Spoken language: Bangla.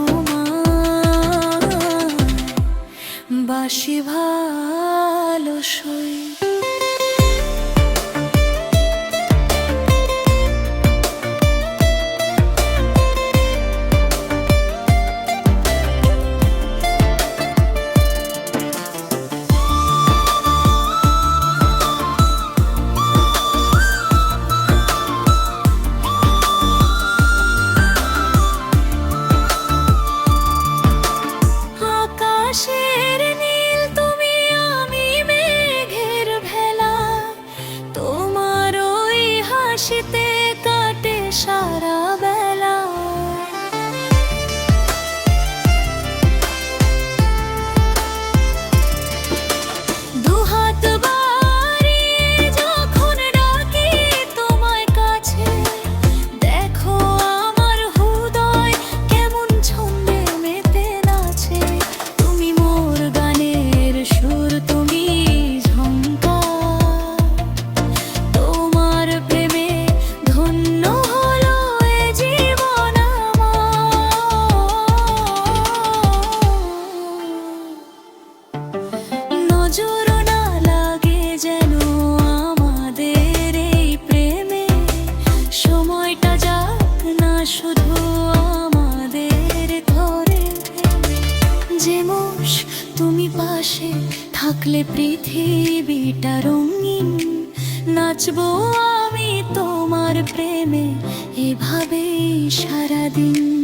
তোমার বাসি ভালো সই। আকাশের নীল তুমি, আমি মেঘের ভেলা, তোমার ওই হাসিতে কাটে সারা বেলা। দুহাত বাড়িয়ে যখন ডাকি তোমায় কাছে, দেখো আমার হৃদয় কেমন ছন্দে মেতে নাচে। তুমি মোর গানের সুর, তুমি ঝংকার, তোমার প্রেমে ধন্য হলো এ জীবন আমার। নজর না লাগে যেন আমাদের এই প্রেমে, সময়টা যাক না শুধু আমাদের ধরে। যে মোষ তুমি পাশে থাকলে পৃথিবীটা রঙিন, নাচবো আমি তোমার প্রেমে এভাবেই সারাদিন।